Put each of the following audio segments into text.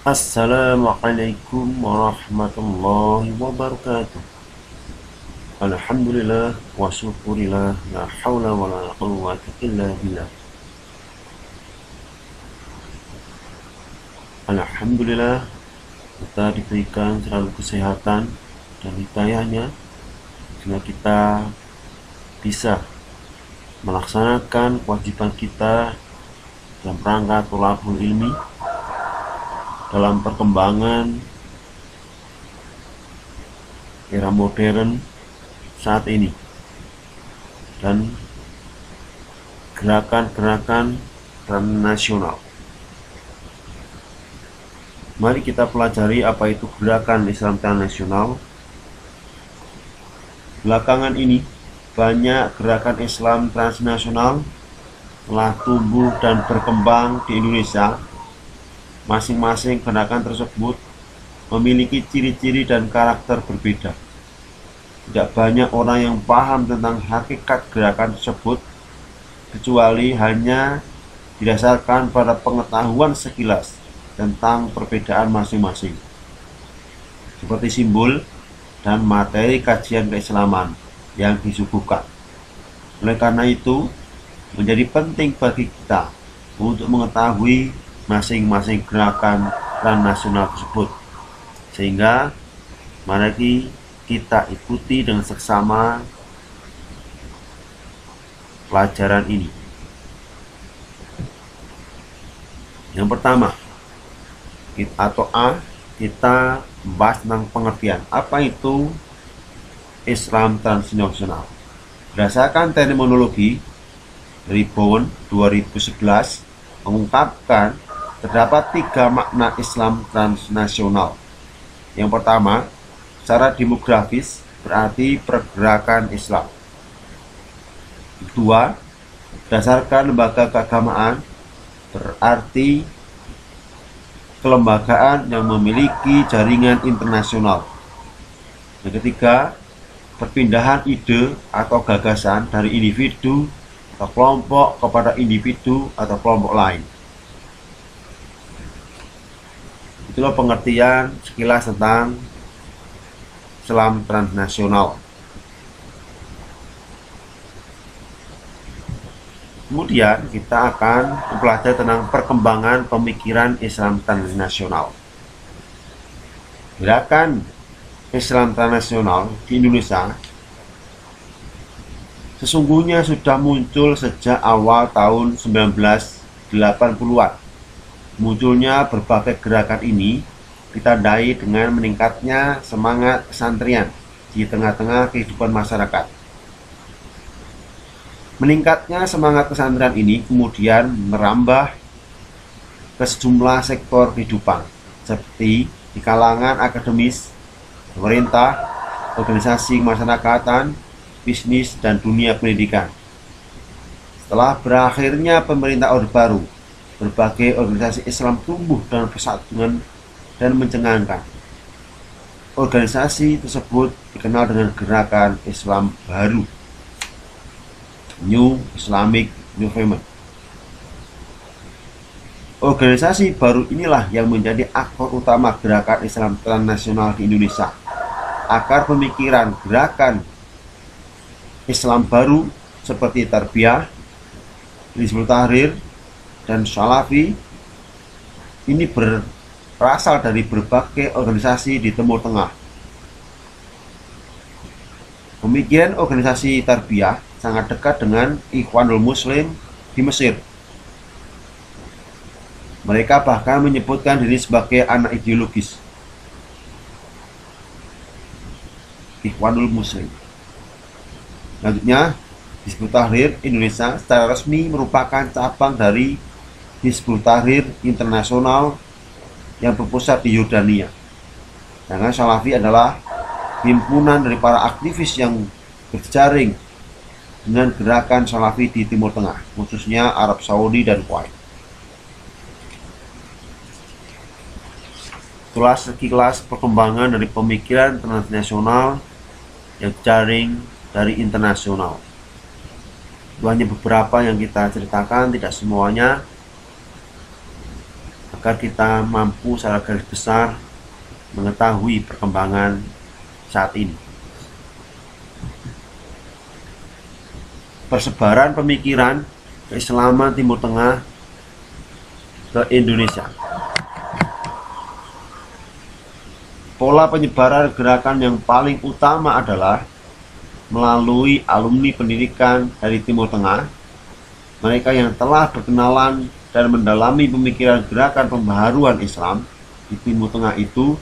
Assalamualaikum warahmatullahi wabarakatuh. Alhamdulillah wa syukurillah, la haula wa la quwwata illa billah. Alhamdulillah, kita diberikan selalu kesehatan dan hidayahnya sehingga kita bisa melaksanakan kewajiban kita dalam rangka thalabul ilmi dalam perkembangan era modern saat ini dan gerakan-gerakan transnasional. Mari kita pelajari apa itu gerakan Islam transnasional. Belakangan ini banyak gerakan Islam transnasional telah tumbuh dan berkembang di Indonesia. Masing-masing gerakan tersebut memiliki ciri-ciri dan karakter berbeda. Tidak banyak orang yang paham tentang hakikat gerakan tersebut, kecuali hanya didasarkan pada pengetahuan sekilas tentang perbedaan masing-masing, seperti simbol dan materi kajian keislaman yang disuguhkan. Oleh karena itu, menjadi penting bagi kita untuk mengetahui masing-masing gerakan transnasional tersebut, sehingga mari kita ikuti dengan seksama pelajaran ini. Yang pertama, kita membahas tentang pengertian apa itu Islam transnasional. Berdasarkan terminologi dari Bowen 2011 mengungkapkan terdapat 3 makna Islam transnasional. Yang pertama, secara demografis berarti pergerakan Islam. Kedua, berdasarkan lembaga keagamaan berarti kelembagaan yang memiliki jaringan internasional. Yang ketiga, perpindahan ide atau gagasan dari individu atau kelompok kepada individu atau kelompok lain. Itulah pengertian sekilas tentang Islam transnasional. Kemudian kita akan mempelajari tentang perkembangan pemikiran Islam transnasional. Gerakan Islam transnasional di Indonesia sesungguhnya sudah muncul sejak awal tahun 1980-an. Munculnya berbagai gerakan ini ditandai dengan meningkatnya semangat pesantren di tengah-tengah kehidupan masyarakat. Meningkatnya semangat pesantren ini kemudian merambah ke sejumlah sektor kehidupan, seperti di kalangan akademis, pemerintah, organisasi masyarakatan, bisnis, dan dunia pendidikan. Setelah berakhirnya pemerintah Orde Baru, berbagai organisasi Islam tumbuh dalam persatuan dan mencengangkan. Organisasi tersebut dikenal dengan gerakan Islam baru, New Islamic Movement. Organisasi baru inilah yang menjadi aktor utama gerakan Islam transnasional di Indonesia, agar pemikiran gerakan Islam baru seperti Tarbiyah, Hizbut Tahrir, dan Salafi ini berasal dari berbagai organisasi di Timur Tengah. Pemikiran organisasi Tarbiyah sangat dekat dengan Ikhwanul Muslim di Mesir. Mereka bahkan menyebutkan diri sebagai anak ideologis Ikhwanul Muslim. Selanjutnya, Hizbut Tahrir Indonesia secara resmi merupakan cabang dari Hizbut Tahrir Internasional yang berpusat di Yordania. Sedangkan Salafi adalah himpunan dari para aktivis yang berjaring dengan gerakan Salafi di Timur Tengah, khususnya Arab Saudi dan Kuwait. Itulah sekilas perkembangan dari pemikiran transnasional yang jaring dari internasional. Itu hanya beberapa yang kita ceritakan, tidak semuanya. agar kita mampu secara garis besar mengetahui perkembangan saat ini. Persebaran pemikiran keislaman Timur Tengah ke Indonesia. Pola penyebaran gerakan yang paling utama adalah melalui alumni pendidikan dari Timur Tengah, mereka yang telah berkenalan dan mendalami pemikiran gerakan pembaharuan Islam di Timur Tengah itu,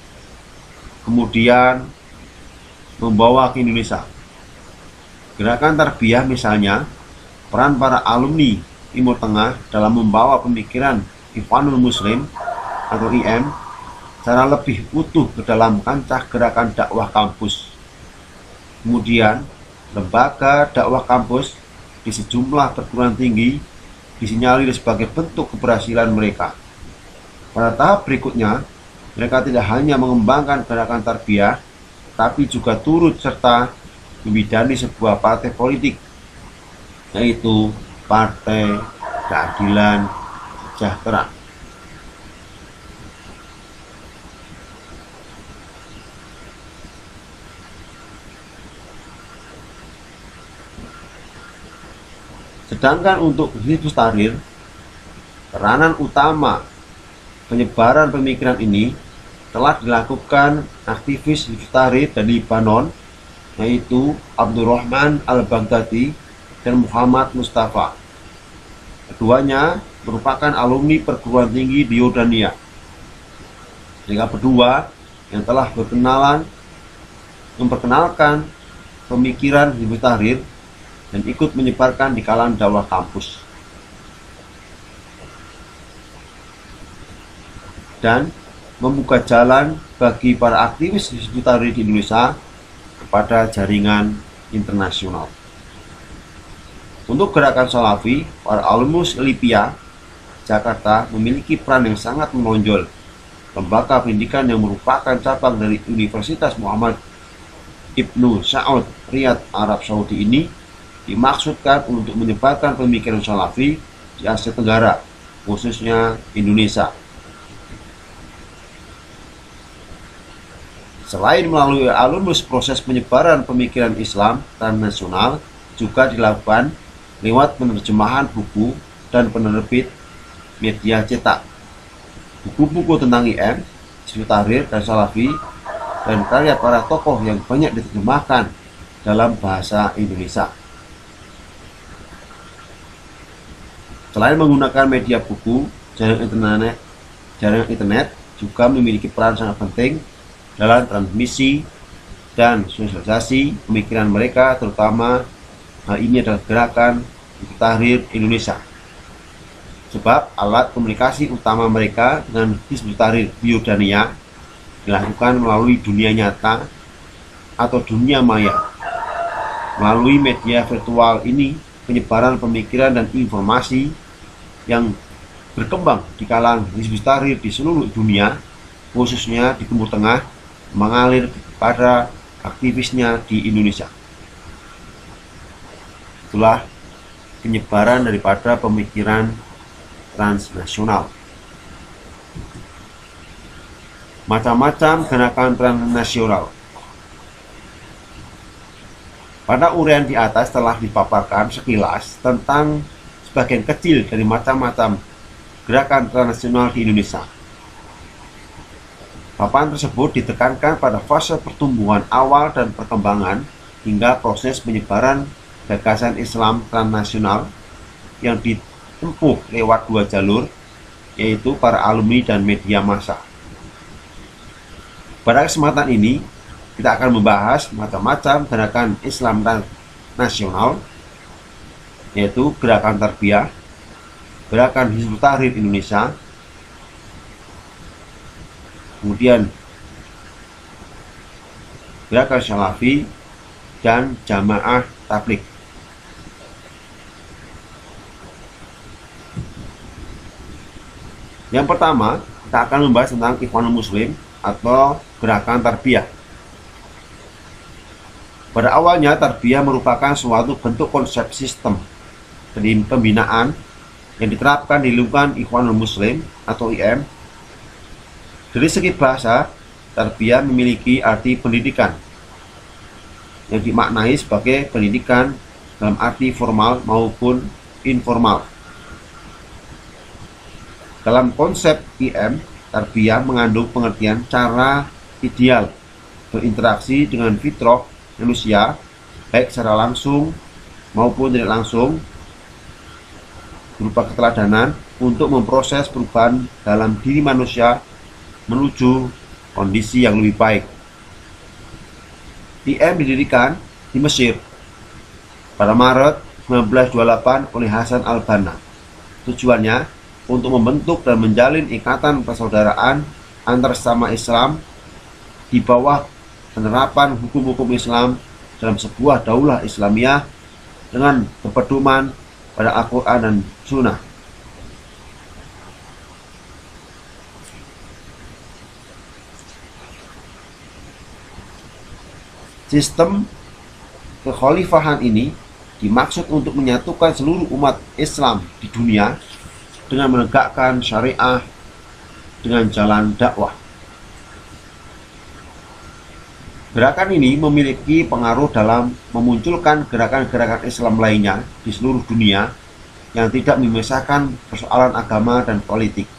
kemudian membawa ke Indonesia. Gerakan tarbiyah misalnya, peran para alumni Timur Tengah dalam membawa pemikiran Ikhwanul Muslim atau IM secara lebih utuh ke dalam kancah gerakan dakwah kampus. Kemudian, lembaga dakwah kampus di sejumlah perguruan tinggi disinyalir sebagai bentuk keberhasilan mereka. Pada tahap berikutnya, mereka tidak hanya mengembangkan gerakan tarbiyah, tapi juga turut serta membidani sebuah partai politik, yaitu Partai Keadilan Sejahtera. Sedangkan untuk Hizbut Tahrir, peranan utama penyebaran pemikiran ini telah dilakukan aktivis Hizbut Tahrir dari Libanon, yaitu Abdurrahman Al-Baghdadi dan Muhammad Mustafa. Keduanya merupakan alumni perguruan tinggi di Yordania. Mereka berdua yang telah memperkenalkan pemikiran Hizbut Tahrir dan ikut menyebarkan di kalangan dakwah kampus. Dan membuka jalan bagi para aktivis Hizbut Tahrir di Indonesia kepada jaringan internasional. Untuk gerakan Salafi, para alumnus LIPIA Jakarta memiliki peran yang sangat menonjol. Lembaga pendidikan yang merupakan cabang dari Universitas Muhammad Ibnu Saud Riyadh, Arab Saudi ini dimaksudkan untuk menyebarkan pemikiran Salafi di Asia Tenggara, khususnya Indonesia. Selain melalui alumnus, proses penyebaran pemikiran Islam transnasional juga dilakukan lewat penerjemahan buku dan penerbit media cetak. Buku-buku tentang IM, Hizbut Tahrir, dan Salafi, dan karya para tokoh yang banyak diterjemahkan dalam bahasa Indonesia. Selain menggunakan media buku, jaringan internet juga memiliki peran sangat penting dalam transmisi dan sosialisasi pemikiran mereka, terutama hal ini adalah gerakan Hizbut Tahrir Indonesia. Sebab alat komunikasi utama mereka dengan Hizbut Tahrir di Yordania dilakukan melalui dunia nyata atau dunia maya. Melalui media virtual ini, penyebaran pemikiran dan informasi yang berkembang di kalangan Hizbut Tahrir di seluruh dunia, khususnya di Timur Tengah, mengalir kepada aktivisnya di Indonesia. Itulah penyebaran daripada pemikiran transnasional. Macam-macam gerakan transnasional. Pada uraian di atas telah dipaparkan sekilas tentang sebagian kecil dari macam-macam gerakan transnasional di Indonesia. Paparan tersebut ditekankan pada fase pertumbuhan awal dan perkembangan hingga proses penyebaran gagasan Islam transnasional yang ditempuh lewat dua jalur, yaitu para alumni dan media massa. Pada kesempatan ini, kita akan membahas macam-macam gerakan Islam nasional, yaitu gerakan tarbiyah, gerakan Hizbut Tahrir Indonesia, kemudian gerakan Salafi, dan Jamaah Tabligh. Yang pertama, kita akan membahas tentang Ikhwanul Muslim atau gerakan tarbiyah. Pada awalnya, tarbiyah merupakan suatu bentuk konsep sistem pembinaan yang diterapkan di lingkungan Ikhwanul Muslim atau IM Dari segi bahasa, tarbiyah memiliki arti pendidikan yang dimaknai sebagai pendidikan dalam arti formal maupun informal. Dalam konsep IM, tarbiyah mengandung pengertian cara ideal berinteraksi dengan fitrah manusia, baik secara langsung maupun tidak langsung, berupa keteladanan untuk memproses perubahan dalam diri manusia menuju kondisi yang lebih baik. IM didirikan di Mesir pada Maret 1928 oleh Hasan al-Banna. Tujuannya untuk membentuk dan menjalin ikatan persaudaraan antar sesama Islam di bawah penerapan hukum-hukum Islam dalam sebuah daulah Islamiyah dengan berpedoman pada Al-Quran dan Sunnah. Sistem kekhalifahan ini dimaksud untuk menyatukan seluruh umat Islam di dunia dengan menegakkan syariah dengan jalan dakwah. Gerakan ini memiliki pengaruh dalam memunculkan gerakan-gerakan Islam lainnya di seluruh dunia yang tidak memisahkan persoalan agama dan politik.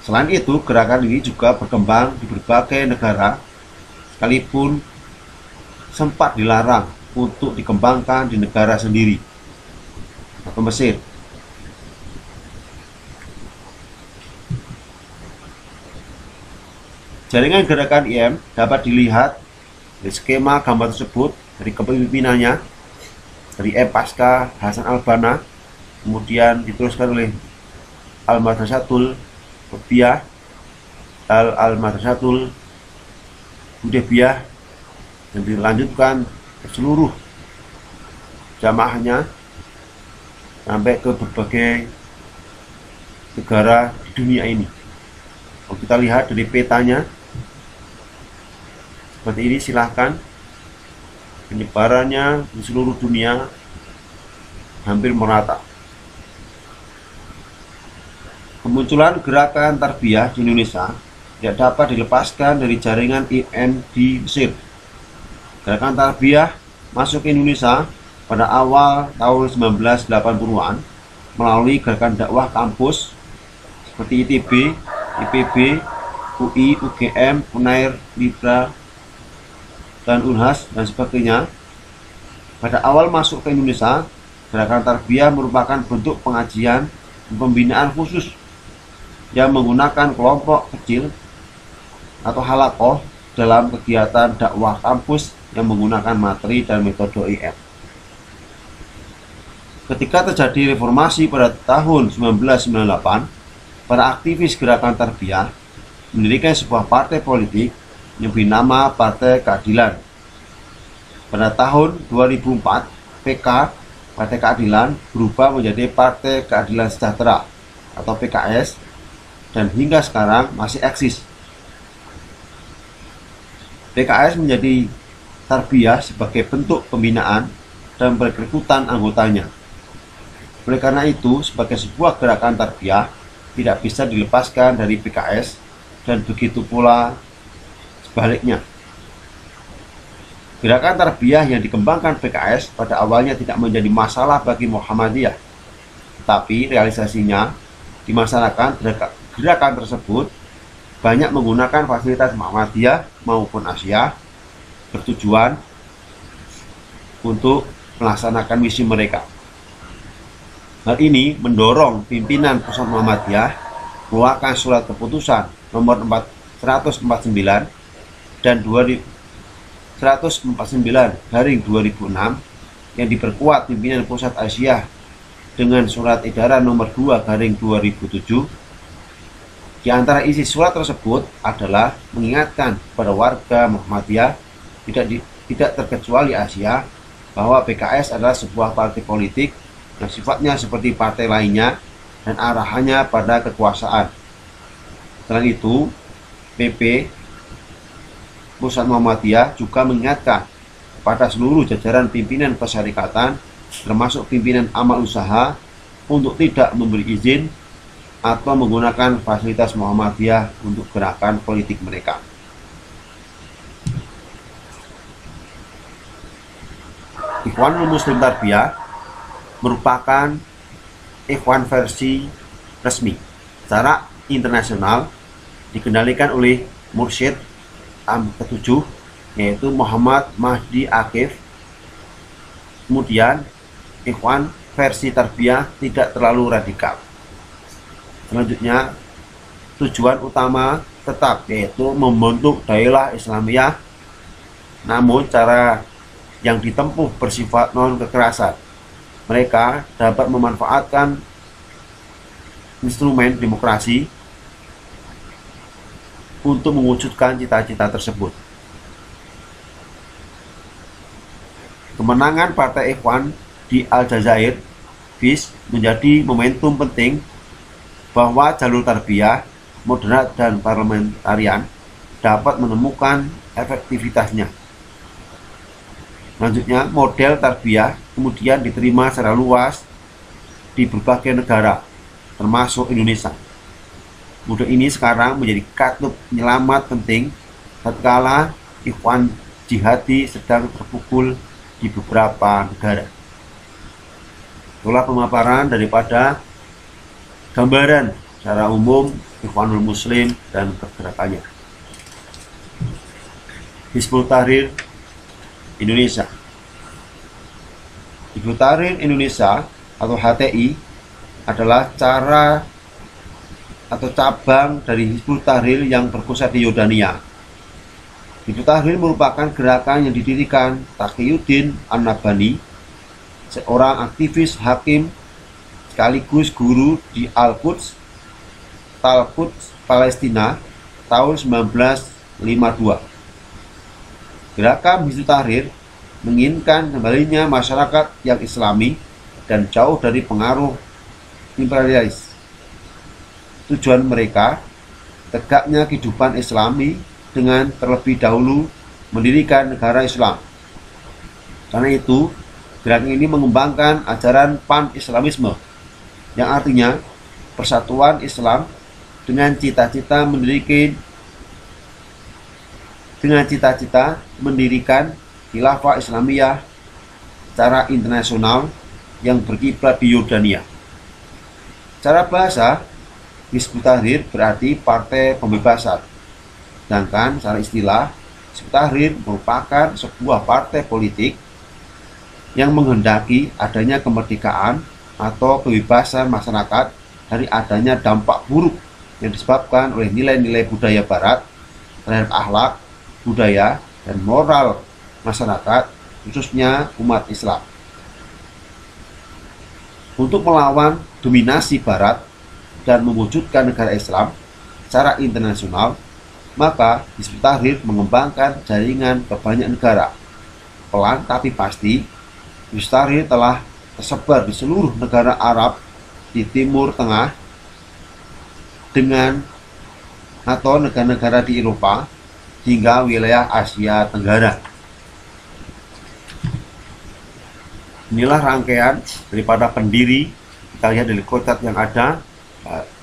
Selain itu, gerakan ini juga berkembang di berbagai negara, sekalipun sempat dilarang untuk dikembangkan di negara sendiri, atau Mesir. Jaringan gerakan IM dapat dilihat dari skema gambar tersebut dari kepemimpinannya dari M. Pasca Hasan al-Banna, kemudian diteruskan oleh Al-Madrasatul Hudaybiyah, Al-Madrasatul Hudaybiyah, dan dilanjutkan ke seluruh jamaahnya sampai ke berbagai negara di dunia ini. Kalau kita lihat dari petanya seperti ini, silahkan, penyebarannya di seluruh dunia hampir merata. Kemunculan gerakan tarbiyah di Indonesia tidak dapat dilepaskan dari jaringan IM di Mesir. Gerakan tarbiyah masuk ke Indonesia pada awal tahun 1980-an melalui gerakan dakwah kampus seperti ITB, IPB, UI, UGM, UNAIR, Libra, dan Unhas, dan sebagainya. Pada awal masuk ke Indonesia, gerakan tarbiyah merupakan bentuk pengajian dan pembinaan khusus yang menggunakan kelompok kecil atau halakoh dalam kegiatan dakwah kampus yang menggunakan materi dan metode IM. Ketika terjadi reformasi pada tahun 1998, para aktivis gerakan tarbiyah mendirikan sebuah partai politik yang bernama Partai Keadilan. Pada tahun 2004, PK, Partai Keadilan, berubah menjadi Partai Keadilan Sejahtera atau PKS, dan hingga sekarang masih eksis. PKS menjadi tarbiyah sebagai bentuk pembinaan dan perekrutan anggotanya. Oleh karena itu, sebagai sebuah gerakan tarbiyah tidak bisa dilepaskan dari PKS, dan begitu pula sebaliknya. Gerakan tarbiyah yang dikembangkan PKS pada awalnya tidak menjadi masalah bagi Muhammadiyah, tapi realisasinya di masyarakat gerakan tersebut banyak menggunakan fasilitas Muhammadiyah maupun Asia bertujuan untuk melaksanakan misi mereka. Hal ini mendorong pimpinan Pusat Muhammadiyah mengeluarkan surat keputusan nomor 149 dan 149/2006 yang diperkuat pimpinan Pusat Asia dengan surat edaran nomor 2/2007. Di antara isi surat tersebut adalah mengingatkan kepada warga Muhammadiyah tidak terkecuali Asia bahwa PKS adalah sebuah partai politik yang sifatnya seperti partai lainnya dan arahannya pada kekuasaan. Selain itu, PP Pusat Muhammadiyah juga mengingatkan kepada seluruh jajaran pimpinan persyarikatan, termasuk pimpinan amal usaha, untuk tidak memberi izin atau menggunakan fasilitas Muhammadiyah untuk gerakan politik mereka. Ikhwanul Muslim Tarbiyah merupakan ikhwan versi resmi secara internasional, dikendalikan oleh Mursyid ke-7 yaitu Muhammad Mahdi Akif. Kemudian ikhwan versi tarbiyah tidak terlalu radikal. Selanjutnya tujuan utama tetap yaitu membentuk daerah Islamiyah, namun cara yang ditempuh bersifat non kekerasan. Mereka dapat memanfaatkan instrumen demokrasi untuk mewujudkan cita-cita tersebut. Kemenangan Partai Ikhwan di Aljazair FIS menjadi momentum penting bahwa jalur tarbiyah, moderat dan parlementarian dapat menemukan efektivitasnya. Selanjutnya, model tarbiyah kemudian diterima secara luas di berbagai negara, termasuk Indonesia. Model ini sekarang menjadi katup penyelamat penting tatkala ikhwan jihadi sedang terpukul di beberapa negara. Itulah pemaparan daripada gambaran secara umum Ikhwanul Muslim dan pergerakannya. Hizbut Tahrir Indonesia. Hizbut Tahrir Indonesia atau HTI adalah cara atau cabang dari Hizbut Tahrir yang berpusat di Yordania. Hizbut Tahrir merupakan gerakan yang didirikan Taqiyuddin An-Nabhani, seorang aktivis hakim sekaligus guru di Al-Quds, Tal-Quds, Palestina tahun 1952. Gerakan Hizbut Tahrir menginginkan kembalinya masyarakat yang islami dan jauh dari pengaruh imperialis. Tujuan mereka tegaknya kehidupan islami dengan terlebih dahulu mendirikan negara Islam. Karena itu, gerakan ini mengembangkan ajaran pan-islamisme yang artinya persatuan Islam dengan cita-cita mendirikan khilafah Islamiyah secara internasional yang berkiblat di Yordania. Secara bahasa, Hizbut Tahrir berarti partai pembebasan. Sedangkan secara istilah, Hizbut Tahrir merupakan sebuah partai politik yang menghendaki adanya kemerdekaan atau kebebasan masyarakat dari adanya dampak buruk yang disebabkan oleh nilai-nilai budaya barat terhadap akhlak, budaya, dan moral masyarakat, khususnya umat Islam. Untuk melawan dominasi barat dan mewujudkan negara Islam secara internasional, maka Hizbut Tahrir mengembangkan jaringan ke banyak negara. Pelan tapi pasti, Hizbut Tahrir telah tersebar di seluruh negara Arab di Timur Tengah atau negara-negara di Eropa hingga wilayah Asia Tenggara. Inilah rangkaian daripada pendiri, kita lihat dari kotak yang ada,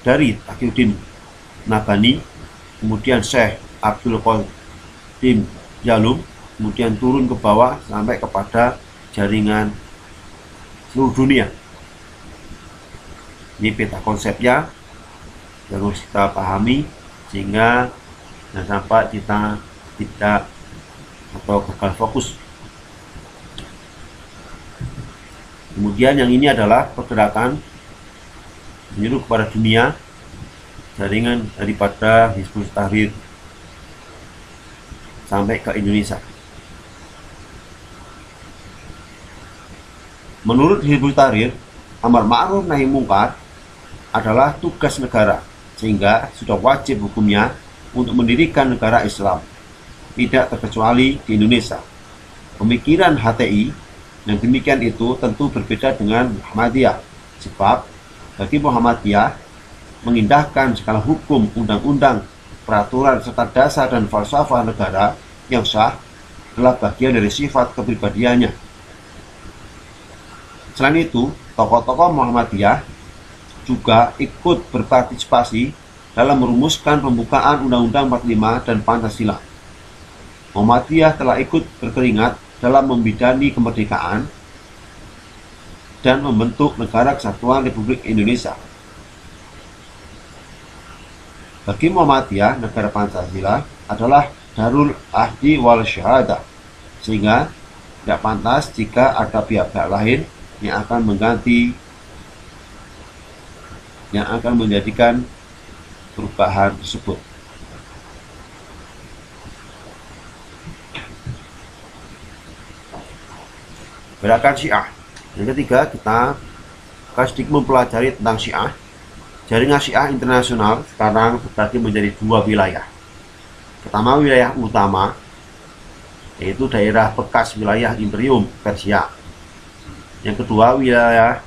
dari Taqiyuddin Nabhani, kemudian Syekh Abdul Qadim Jalum, kemudian turun ke bawah sampai kepada jaringan seluruh dunia. Ini peta konsepnya yang harus kita pahami sehingga jangan sampai kita tidak atau gagal fokus. Kemudian yang ini adalah pergerakan menyuruh kepada dunia jaringan daripada Hizbut Tahrir sampai ke Indonesia. Menurut Hizbut Tahrir, amar ma'ruf nahi mungkar adalah tugas negara, sehingga sudah wajib hukumnya untuk mendirikan negara Islam, tidak terkecuali di Indonesia. Pemikiran HTI yang demikian itu tentu berbeda dengan Muhammadiyah, sebab bagi Muhammadiyah mengindahkan segala hukum, undang-undang, peraturan, serta dasar dan falsafah negara yang sah adalah bagian dari sifat kepribadiannya. Selain itu, Tokoh-tokoh Muhammadiyah juga ikut berpartisipasi dalam merumuskan pembukaan Undang-Undang 45 dan Pancasila. Muhammadiyah telah ikut berkeringat dalam membidani kemerdekaan dan membentuk Negara Kesatuan Republik Indonesia. Bagi Muhammadiyah, negara Pancasila adalah Darul Ahdi wal Syahadah, sehingga tidak pantas jika ada pihak-pihak lain yang akan mengganti, yang akan menjadikan perubahan tersebut. Gerakan Syiah. Yang ketiga, kita akan sedikit mempelajari tentang Syiah. Jaringan Syiah internasional sekarang terbagi menjadi dua wilayah. Pertama, wilayah utama, yaitu daerah bekas wilayah Imperium Persia. Yang kedua, wilayah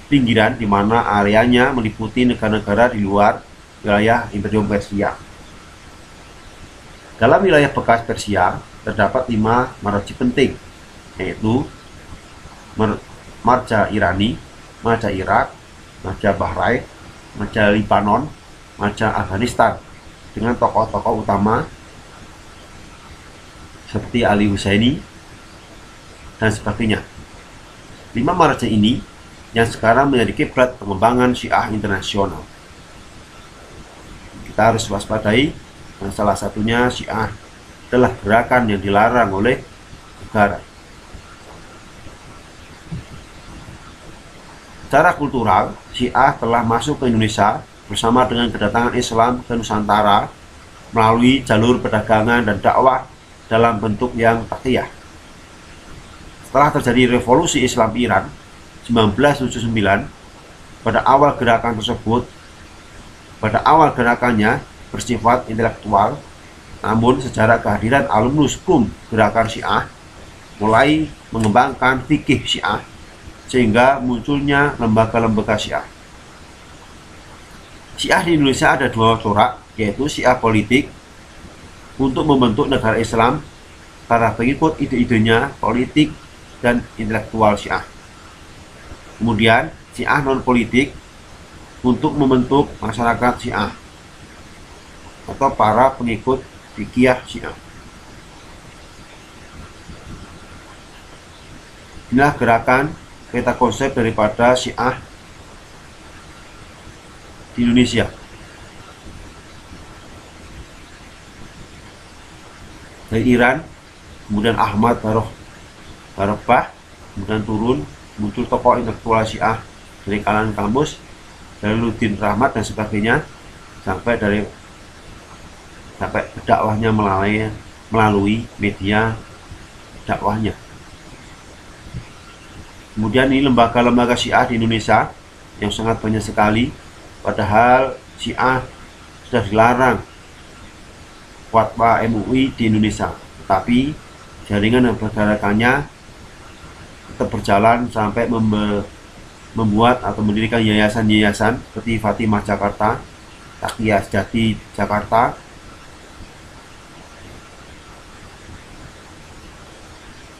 pinggiran, di mana areanya meliputi negara-negara di luar wilayah Imperium Persia. Dalam wilayah bekas Persia terdapat 5 marja penting, yaitu marja Irani, marja Irak, marja Bahrain, marja Lebanon, marja Afghanistan, dengan tokoh-tokoh utama seperti Ali Husaini dan sebagainya. 5 marja ini yang sekarang menjadi kiblat pengembangan Syiah internasional. Kita harus waspadai, dan salah satunya Syiah adalah gerakan yang dilarang oleh negara. Secara kultural, Syiah telah masuk ke Indonesia bersama dengan kedatangan Islam ke Nusantara melalui jalur perdagangan dan dakwah dalam bentuk yang taqiyah. Setelah terjadi revolusi Islam Iran 1979, pada awal gerakannya bersifat intelektual, namun sejarah kehadiran alumnus hukum gerakan Syiah mulai mengembangkan fikih Syiah sehingga munculnya lembaga-lembaga Syiah. Syiah di Indonesia ada 2 corak, yaitu Syiah politik untuk membentuk negara Islam para pengikut ide-idenya politik dan intelektual Syiah. Kemudian Syiah non-politik untuk membentuk masyarakat Syiah atau para pengikut fikih Syiah. Inilah gerakan peta konsep daripada Syiah di Indonesia. Dari Iran, kemudian Ahmad Barokah, kemudian turun muncul tokoh intelektual Syiah dari kalangan kamus, dari Ludin Rahmat dan sebagainya, sampai dakwahnya melalui media dakwahnya. Kemudian ini lembaga-lembaga Syiah di Indonesia yang sangat banyak sekali, padahal Syiah sudah dilarang fatwa MUI di Indonesia, tetapi jaringan yang bergerakannya tetap berjalan sampai membuat atau mendirikan yayasan-yayasan seperti Fatimah Jakarta, Taqiyah Sejati Jakarta,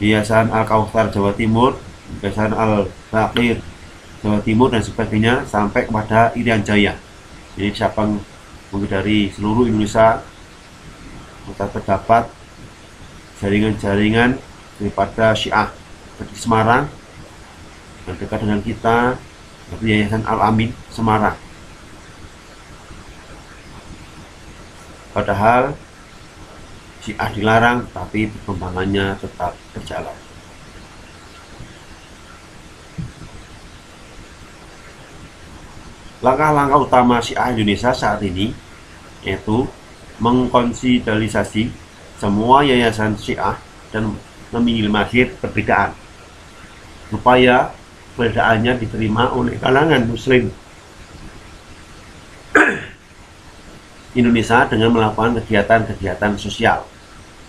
Yayasan Al-Kautsar Jawa Timur, Yayasan Al-Baqir Jawa Timur dan sebagainya, sampai kepada Irian Jaya. Jadi Sabang mungkin dari seluruh Indonesia kita terdapat jaringan-jaringan daripada Syiah. Di Semarang yang dekat dengan kita, yaitu Yayasan Al-Amin Semarang. Padahal Syiah dilarang, tapi perkembangannya tetap berjalan. Langkah-langkah utama Syiah Indonesia saat ini yaitu mengkonsolidasi semua yayasan Syiah dan meminimalisir perbedaan, supaya perbedaannya diterima oleh kalangan Muslim Indonesia dengan melakukan kegiatan-kegiatan sosial.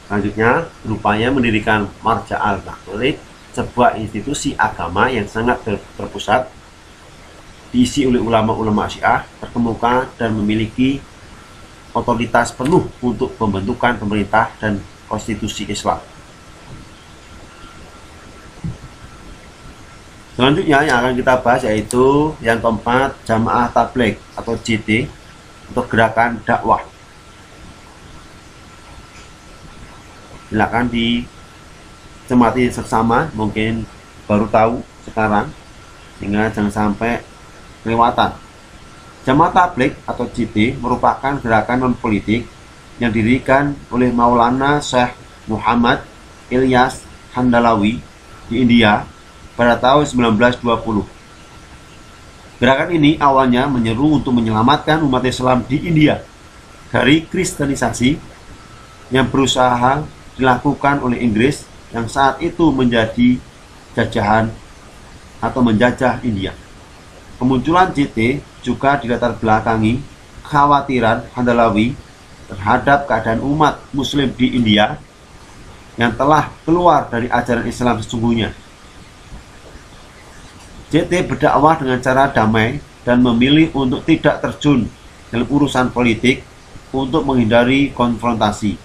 Selanjutnya, berupaya mendirikan Marja Al-Baqir, sebuah institusi agama yang sangat terpusat, diisi oleh ulama-ulama Syiah terkemuka dan memiliki otoritas penuh untuk pembentukan pemerintah dan konstitusi Islam. Selanjutnya yang akan kita bahas yaitu yang keempat, Jamaah Tabligh atau JT untuk gerakan dakwah. Silakan dicermati bersama, mungkin baru tahu sekarang sehingga jangan sampai kelewatan. Jamaah Tabligh atau JT merupakan gerakan non-politik yang didirikan oleh Maulana Syekh Muhammad Ilyas Handalawi di India pada tahun 1920. Gerakan ini awalnya menyeru untuk menyelamatkan umat Islam di India dari kristenisasi yang berusaha dilakukan oleh Inggris yang saat itu menjadi jajahan atau menjajah India. Kemunculan JT juga dilatar belakangi kekhawatiran Handalawi terhadap keadaan umat Muslim di India yang telah keluar dari ajaran Islam sesungguhnya. JT berdakwah dengan cara damai dan memilih untuk tidak terjun dalam urusan politik untuk menghindari konfrontasi.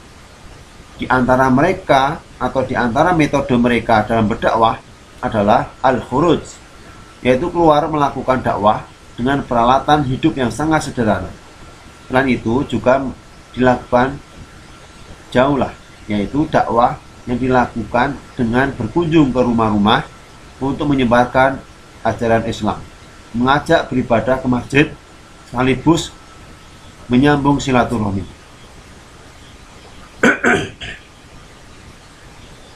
Di antara mereka atau di antara metode mereka dalam berdakwah adalah al-khuruj, yaitu keluar melakukan dakwah dengan peralatan hidup yang sangat sederhana. Selain itu juga dilakukan jauhlah, yaitu dakwah yang dilakukan dengan berkunjung ke rumah-rumah untuk menyebarkan ajaran Islam, mengajak beribadah ke masjid, sekaligus menyambung silaturahmi.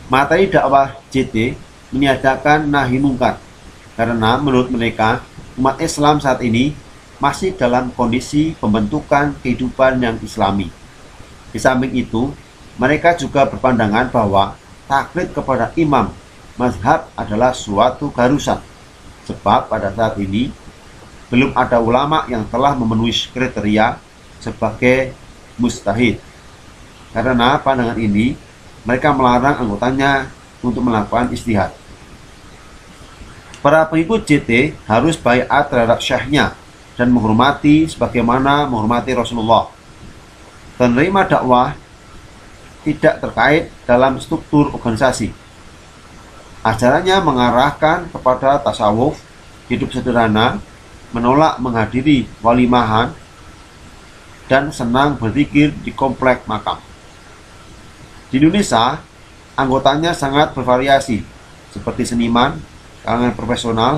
Materi dakwah JT meniadakan nahi mungkar, karena menurut mereka umat Islam saat ini masih dalam kondisi pembentukan kehidupan yang islami. Di samping itu, mereka juga berpandangan bahwa taklid kepada imam mazhab adalah suatu keharusan. Sebab pada saat ini belum ada ulama yang telah memenuhi kriteria sebagai mustahid. Karena pandangan ini, mereka melarang anggotanya untuk melakukan ijtihad. Para pengikut JT harus baiat terhadap syekhnya dan menghormati sebagaimana menghormati Rasulullah. Penerima dakwah tidak terkait dalam struktur organisasi. Ajarannya mengarahkan kepada tasawuf, hidup sederhana, menolak menghadiri walimahan, dan senang berzikir di komplek makam. Di Indonesia, anggotanya sangat bervariasi, seperti seniman, kalangan profesional,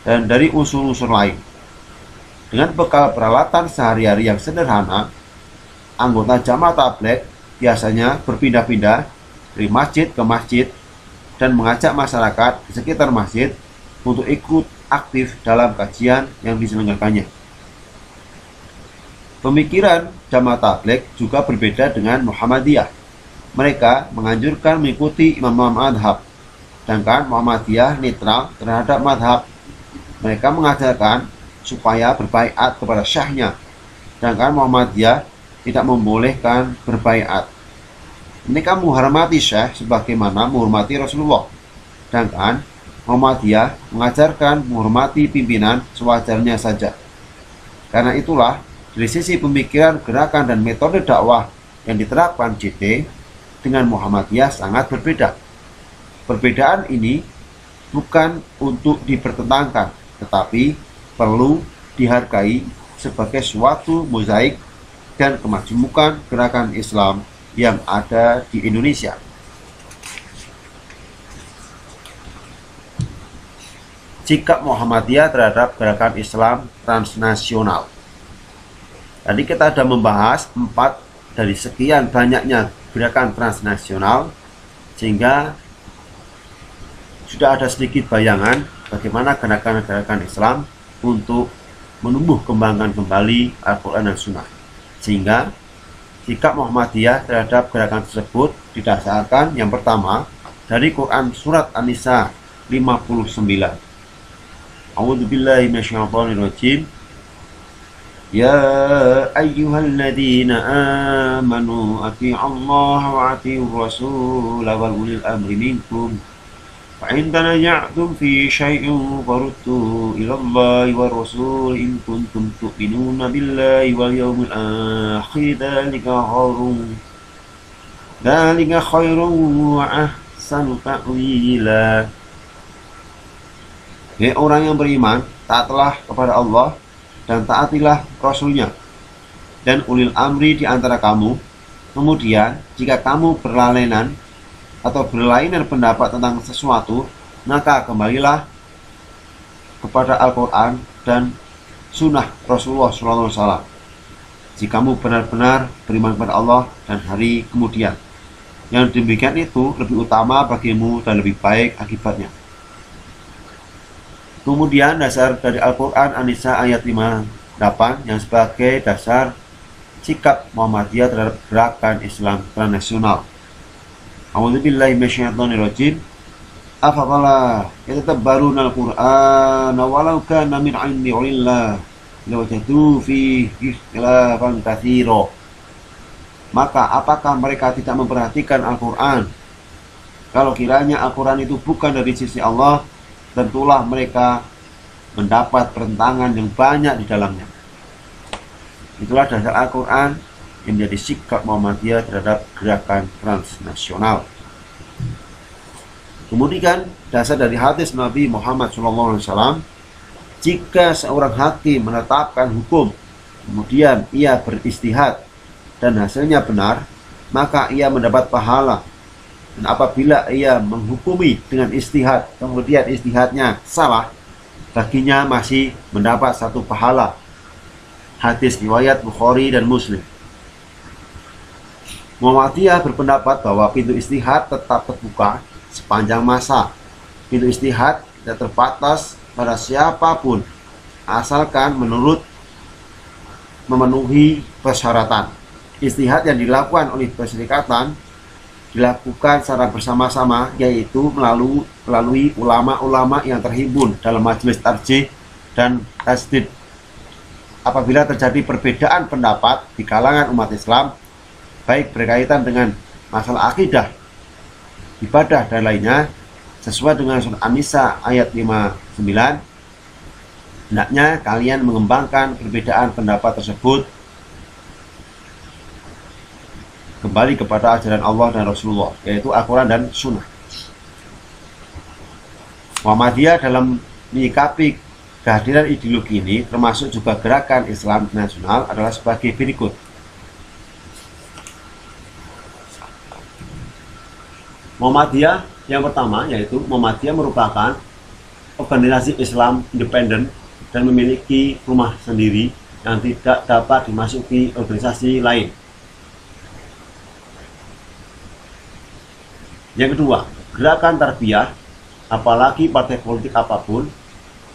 dan dari unsur-unsur lain. Dengan bekal peralatan sehari-hari yang sederhana, anggota Jamaah Tabligh biasanya berpindah-pindah dari masjid ke masjid dan mengajak masyarakat di sekitar masjid untuk ikut aktif dalam kajian yang diselenggarakannya. Pemikiran Jamaah Tabligh juga berbeda dengan Muhammadiyah. Mereka menganjurkan mengikuti imam-imam madhab, sedangkan Muhammadiyah netral terhadap madhab. Mereka mengajarkan supaya berbaiat kepada syekhnya, sedangkan Muhammadiyah tidak membolehkan berbaiat. Mereka menghormati syekh sebagaimana menghormati Rasulullah, sedangkan Muhammadiyah mengajarkan menghormati pimpinan sewajarnya saja. Karena itulah, dari sisi pemikiran, gerakan, dan metode dakwah yang diterapkan JT dengan Muhammadiyah sangat berbeda. Perbedaan ini bukan untuk dipertentangkan, tetapi perlu dihargai sebagai suatu mozaik dan kemajemukan gerakan Islam yang ada di Indonesia. Sikap Muhammadiyah terhadap gerakan Islam transnasional. Tadi kita sudah membahas 4 dari sekian banyaknya gerakan transnasional, sehingga sudah ada sedikit bayangan bagaimana gerakan-gerakan Islam untuk menumbuh kembangkan kembali Al-Quran dan Sunnah. Sehingga sikap Muhammadiyah terhadap gerakan tersebut didasarkan yang pertama dari Quran surat An-Nisa 59. A'udzubillahi minasyaitonirrajim. Ya ayyuhalladzina amanu athi'ullaha wa athi'ur rasul wal ulil amri minkum. فإن تنازعتم في شيء فردوه إلى الله والرسول إن كنتم تؤمنون بالله واليوم الآخر ذلك خير وأحسن تأويلا. Hei orang yang beriman, taatlah kepada Allah dan taatilah Rasul-Nya dan ulil amri di antara kamu. Kemudian, jika kamu berlainan atau berlainan pendapat tentang sesuatu, maka kembalilah kepada Al-Quran dan Sunnah Rasulullah SAW. Jika kamu benar-benar beriman kepada Allah dan hari kemudian, yang demikian itu lebih utama bagimu dan lebih baik akibatnya. Kemudian dasar dari Al-Quran An-Nisa ayat 58 yang sebagai dasar sikap Muhammadiyah terhadap gerakan Islam transnasional. A'udzubillahi minasyaitonirrajim. Afaqala yatatabbaruna al-Qur'ana walau kana min 'indi ghairiillah lawajadu fihi ikhtilafan katsira. Maka apakah mereka tidak memperhatikan Al-Quran? Kalau kiranya Al-Quran itu bukan dari sisi Allah, tentulah mereka mendapat pertentangan yang banyak di dalamnya. Itulah dasar Al-Quran yang menjadi sikap Muhammadiyah terhadap gerakan transnasional. Kemudian dasar dari hadis Nabi Muhammad SAW, jika seorang hakim menetapkan hukum, kemudian ia beristihad dan hasilnya benar, maka ia mendapat pahala. Dan apabila ia menghukumi dengan istihad, kemudian istihadnya salah, baginya masih mendapat satu pahala. Hadis riwayat Bukhari dan Muslim. Muhammadiyah berpendapat bahwa pintu istihad tetap terbuka sepanjang masa. Pintu istihad tidak terbatas pada siapapun, asalkan memenuhi persyaratan. Istihad yang dilakukan oleh perserikatan dilakukan secara bersama-sama, yaitu melalui ulama-ulama yang terhimpun dalam majelis tarjih dan tasdid. Apabila terjadi perbedaan pendapat di kalangan umat Islam, baik berkaitan dengan masalah akidah, ibadah, dan lainnya, sesuai dengan Surah An-Nisa ayat 59, hendaknya kalian mengembangkan perbedaan pendapat tersebut kembali kepada ajaran Allah dan Rasulullah, yaitu Al-Quran dan Sunnah. Muhammadiyah dalam menyikapi kehadiran ideologi ini, termasuk juga gerakan Islam nasional, adalah sebagai berikut. Muhammadiyah yang pertama, yaitu Muhammadiyah merupakan organisasi Islam independen dan memiliki rumah sendiri yang tidak dapat dimasuki organisasi lain. Yang kedua, gerakan tarbiyah, apalagi partai politik apapun,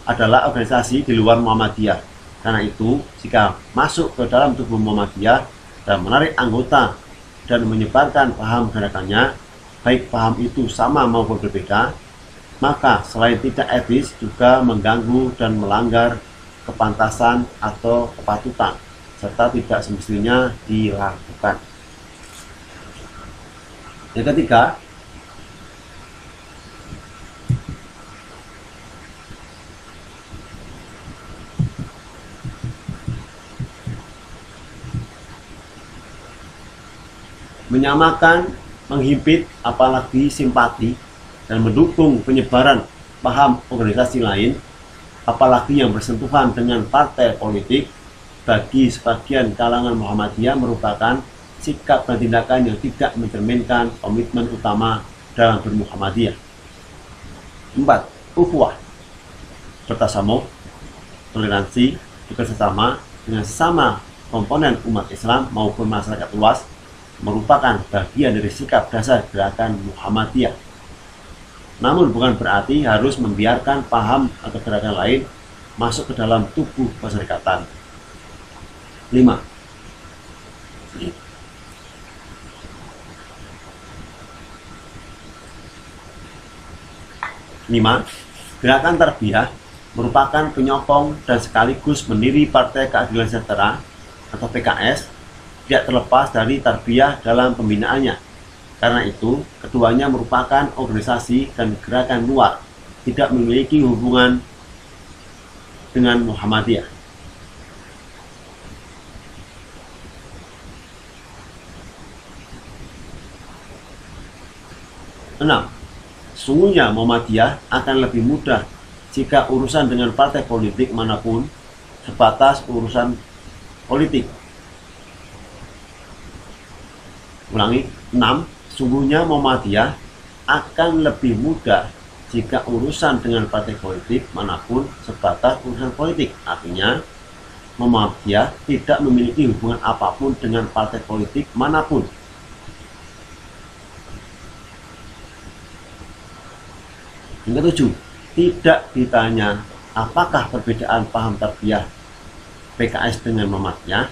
adalah organisasi di luar Muhammadiyah. Karena itu, jika masuk ke dalam tubuh Muhammadiyah dan menarik anggota dan menyebarkan paham gerakannya, baik paham itu sama maupun berbeda, maka selain tidak etis juga mengganggu dan melanggar kepantasan atau kepatutan, serta tidak semestinya dilakukan. Yang ketiga, menyamakan, menghimpit, apalagi simpati, dan mendukung penyebaran paham organisasi lain, apalagi yang bersentuhan dengan partai politik, bagi sebagian kalangan Muhammadiyah merupakan sikap dan tindakan yang tidak mencerminkan komitmen utama dalam bermuhammadiyah. 4. Ukhuwah, bertasamuh, toleransi, bekerjasama dengan sesama komponen umat Islam maupun masyarakat luas, merupakan bagian dari sikap dasar gerakan Muhammadiyah. Namun bukan berarti harus membiarkan paham atau gerakan lain masuk ke dalam tubuh perserikatan. 5. Gerakan tarbiyah merupakan penyokong dan sekaligus pendiri Partai Keadilan Sejahtera atau PKS, tidak terlepas dari tarbiyah dalam pembinaannya. Karena itu, keduanya merupakan organisasi dan gerakan luar, tidak memiliki hubungan dengan Muhammadiyah. 6. Sesungguhnya Muhammadiyah akan lebih mudah jika urusan dengan partai politik manapun sebatas urusan politik. Ulangi, 6. Sungguhnya Muhammadiyah akan lebih mudah jika urusan dengan partai politik manapun sebatas urusan politik. Artinya, Muhammadiyah tidak memiliki hubungan apapun dengan partai politik manapun. Yang ketujuh, tidak ditanya apakah perbedaan paham tarbiyah PKS dengan Muhammadiyah.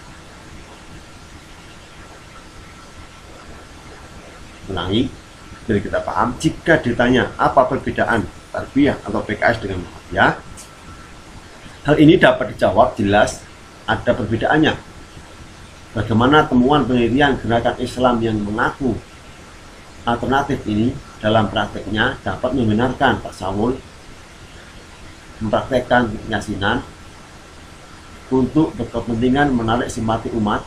Ulangi, jadi kita paham, jika ditanya apa perbedaan tarbiyah atau PKS dengan Muhammadiyah, hal ini dapat dijawab jelas ada perbedaannya. Bagaimana temuan penelitian gerakan Islam yang mengaku alternatif ini dalam prakteknya dapat membenarkan tasawuf, mempraktekkan yasinan untuk berkepentingan menarik simpati umat,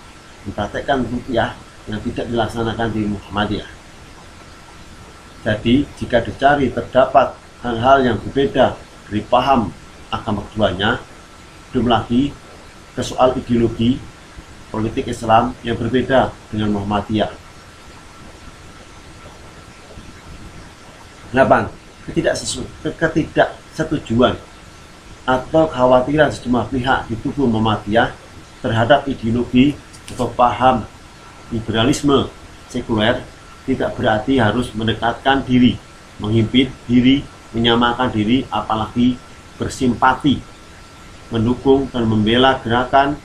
mempraktekkan ruqyah yang tidak dilaksanakan di Muhammadiyah. Jadi, jika dicari terdapat hal-hal yang berbeda dari paham agama keduanya, belum lagi ke soal ideologi politik Islam yang berbeda dengan Muhammadiyah. 8. Ketidaksetujuan atau kekhawatiran sejumlah pihak di tubuh Muhammadiyah terhadap ideologi atau paham liberalisme sekuler tidak berarti harus mendekatkan diri, menghimpit diri, menyamakan diri, apalagi bersimpati, mendukung dan membela gerakan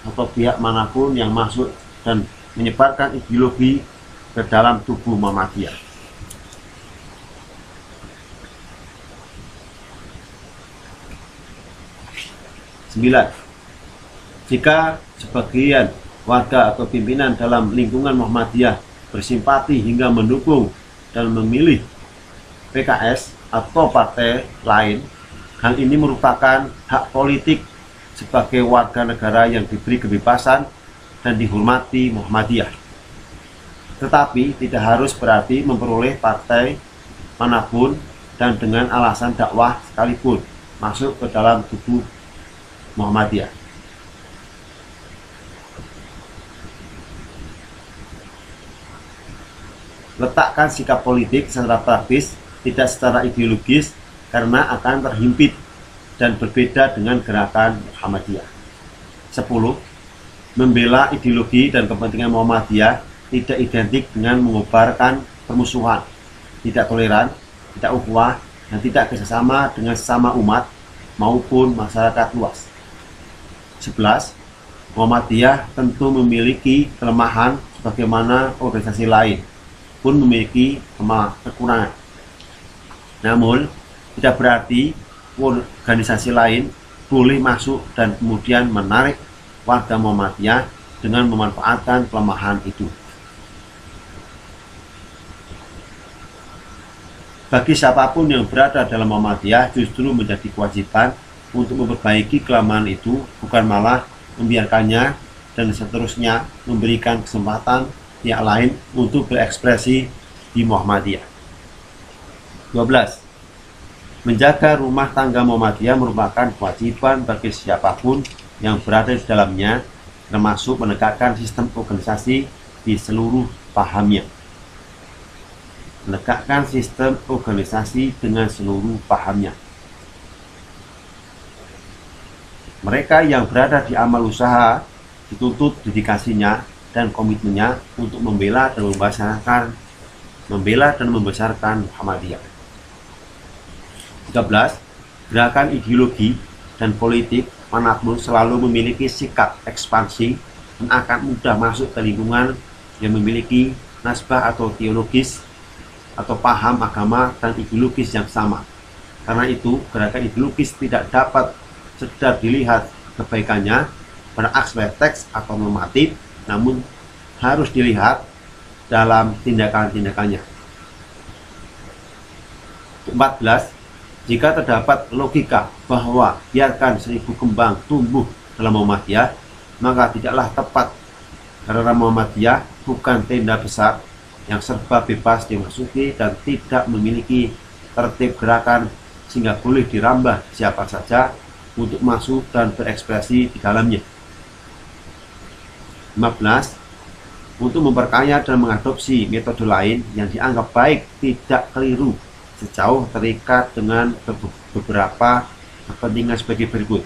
atau pihak manapun yang masuk dan menyebarkan ideologi ke dalam tubuh Muhammadiyah. Sembilan, jika sebagian warga atau pimpinan dalam lingkungan Muhammadiyah bersimpati hingga mendukung dan memilih PKS atau partai lain, hal ini merupakan hak politik sebagai warga negara yang diberi kebebasan dan dihormati Muhammadiyah. Tetapi tidak harus berarti memperoleh partai manapun dan dengan alasan dakwah sekalipun masuk ke dalam tubuh Muhammadiyah. Letakkan sikap politik secara praktis, tidak secara ideologis, karena akan terhimpit dan berbeda dengan gerakan Muhammadiyah. 10. Membela ideologi dan kepentingan Muhammadiyah tidak identik dengan mengobarkan permusuhan, tidak toleran, tidak ukhuwah, dan tidak kerjasama dengan sesama umat maupun masyarakat luas. 11. Muhammadiyah tentu memiliki kelemahan sebagaimana organisasi lain pun memiliki kekurangan. Namun, tidak berarti organisasi lain boleh masuk dan kemudian menarik warga Muhammadiyah dengan memanfaatkan kelemahan itu. Bagi siapapun yang berada dalam Muhammadiyah justru menjadi kewajiban untuk memperbaiki kelemahan itu, bukan malah membiarkannya dan seterusnya memberikan kesempatan pihak lain untuk berekspresi di Muhammadiyah. 12. Menjaga rumah tangga Muhammadiyah merupakan kewajiban bagi siapapun yang berada di dalamnya, termasuk menegakkan sistem organisasi di seluruh pahamnya. Menegakkan sistem organisasi dengan seluruh pahamnya. Mereka yang berada di amal usaha dituntut dedikasinya dan komitmennya untuk membela dan membesarkan Muhammadiyah. 13. Gerakan ideologi dan politik manapun selalu memiliki sikap ekspansi dan akan mudah masuk ke lingkungan yang memiliki nasbah atau teologis atau paham agama dan ideologis yang sama. Karena itu, gerakan ideologis tidak dapat sekedar dilihat kebaikannya pada aspek teks atau normatif, namun harus dilihat dalam tindakan-tindakannya. 14. Jika terdapat logika bahwa biarkan 1000 kembang tumbuh dalam Muhammadiyah, maka tidaklah tepat, karena Muhammadiyah bukan tenda besar yang serba bebas dimasuki dan tidak memiliki tertib gerakan sehingga boleh dirambah siapa saja untuk masuk dan berekspresi di dalamnya. 15. Untuk memperkaya dan mengadopsi metode lain yang dianggap baik tidak keliru sejauh terikat dengan beberapa kepentingan sebagai berikut.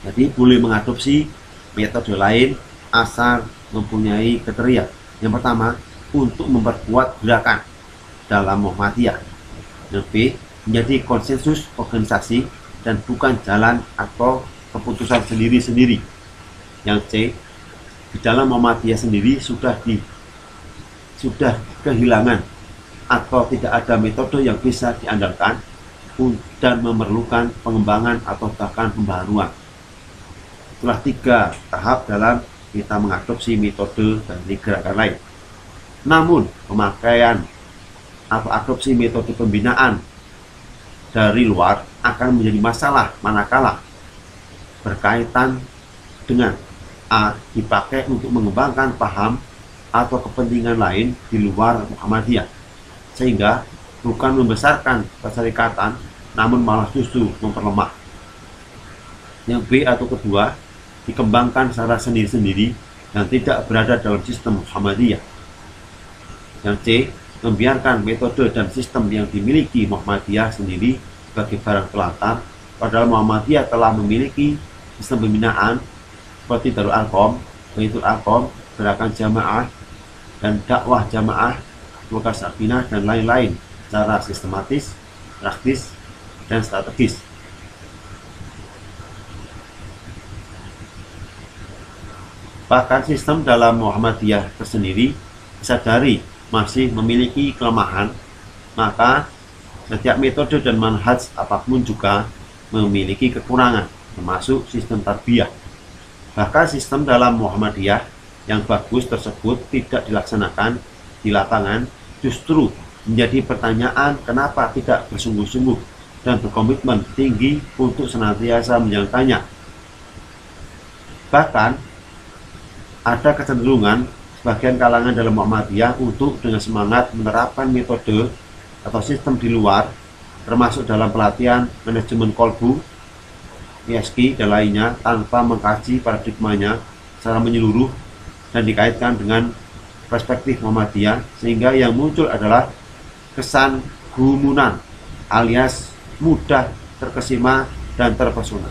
Jadi boleh mengadopsi metode lain asal mempunyai kriteria. Yang pertama, untuk memperkuat gerakan dalam Muhammadiyah. Yang B, menjadi konsensus organisasi dan bukan jalan atau keputusan sendiri-sendiri. Yang C, di dalam Muhammadiyah sendiri sudah kehilangan atau tidak ada metode yang bisa diandalkan dan memerlukan pengembangan atau bahkan pembaharuan. Itulah 3 tahap dalam kita mengadopsi metode dari gerakan lain. Namun pemakaian atau adopsi metode pembinaan dari luar akan menjadi masalah manakala berkaitan dengan A. Dipakai untuk mengembangkan paham atau kepentingan lain di luar Muhammadiyah, sehingga bukan membesarkan keserikatan namun malah justru memperlemah. Yang B atau kedua, dikembangkan secara sendiri-sendiri dan tidak berada dalam sistem Muhammadiyah. Yang C, membiarkan metode dan sistem yang dimiliki Muhammadiyah sendiri sebagai barang pelantang, padahal Muhammadiyah telah memiliki sistem pembinaan seperti Darul Arqam, Baitul Arqam, gerakan jamaah dan dakwah jamaah, Lukas Abinah dan lain-lain secara sistematis, praktis, dan strategis. Bahkan sistem dalam Muhammadiyah tersendiri disadari masih memiliki kelemahan, maka setiap metode dan manhaj apapun juga memiliki kekurangan, termasuk sistem tarbiyah. Bahkan sistem dalam Muhammadiyah yang bagus tersebut tidak dilaksanakan di lapangan, justru menjadi pertanyaan kenapa tidak bersungguh-sungguh dan berkomitmen tinggi untuk senantiasa menjalankannya. Bahkan ada kecenderungan sebagian kalangan dalam Muhammadiyah untuk dengan semangat menerapkan metode atau sistem di luar, termasuk dalam pelatihan manajemen kolbu, ISK, dan lainnya, tanpa mengkaji paradigmanya secara menyeluruh dan dikaitkan dengan perspektif Muhammadiyah, sehingga yang muncul adalah kesan gumunan alias mudah terkesima dan terpesona.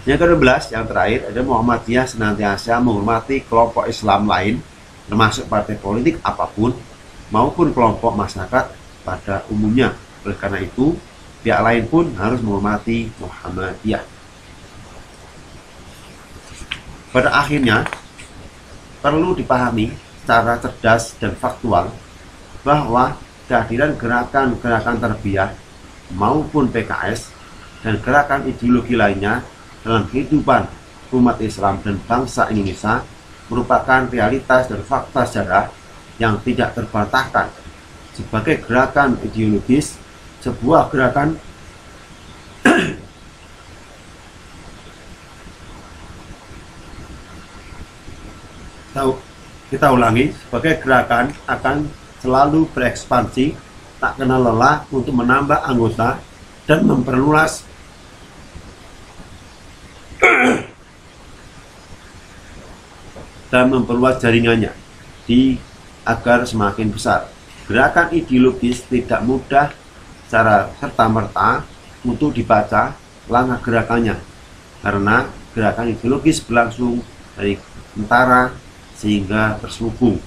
Yang ke-12, yang terakhir, ada Muhammadiyah senantiasa menghormati kelompok Islam lain, termasuk partai politik apapun, maupun kelompok masyarakat pada umumnya. Oleh karena itu, pihak lain pun harus menghormati Muhammadiyah. Pada akhirnya, perlu dipahami secara cerdas dan faktual bahwa kehadiran gerakan-gerakan tarbiyah maupun PKS dan gerakan ideologi lainnya dalam kehidupan umat Islam dan bangsa Indonesia merupakan realitas dan fakta sejarah yang tidak terbantahkan. Sebagai gerakan ideologis, sebuah gerakan kita ulangi, sebagai gerakan akan selalu berekspansi, tak kenal lelah untuk menambah anggota dan memperluas jaringannya agar semakin besar. Gerakan ideologis tidak mudah secara serta-merta untuk dibaca langkah gerakannya, karena gerakan ideologis berlangsung dari sementara sehingga terselubung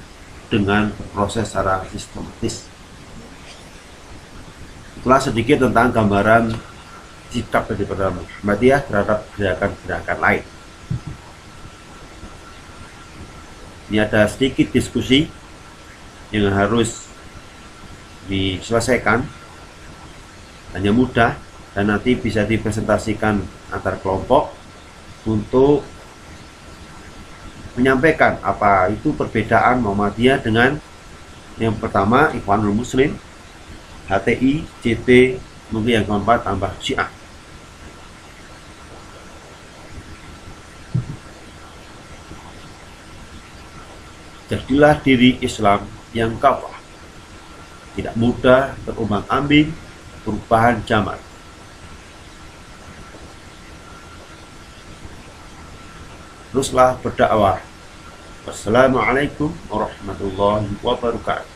dengan proses secara sistematis. Itulah sedikit tentang gambaran sikap daripada Muhammadiyah terhadap gerakan-gerakan lain. Ini ada sedikit diskusi yang harus diselesaikan, hanya mudah dan nanti bisa dipresentasikan antar kelompok untuk menyampaikan apa itu perbedaan Muhammadiyah dengan yang pertama Ikhwanul Muslim, HTI, JT, mungkin yang keempat tambah Syiah. Jadilah diri Islam yang kafah, tidak mudah terombang-ambing perubahan zaman. Teruslah berdakwah. Wassalamualaikum warahmatullahi wabarakatuh.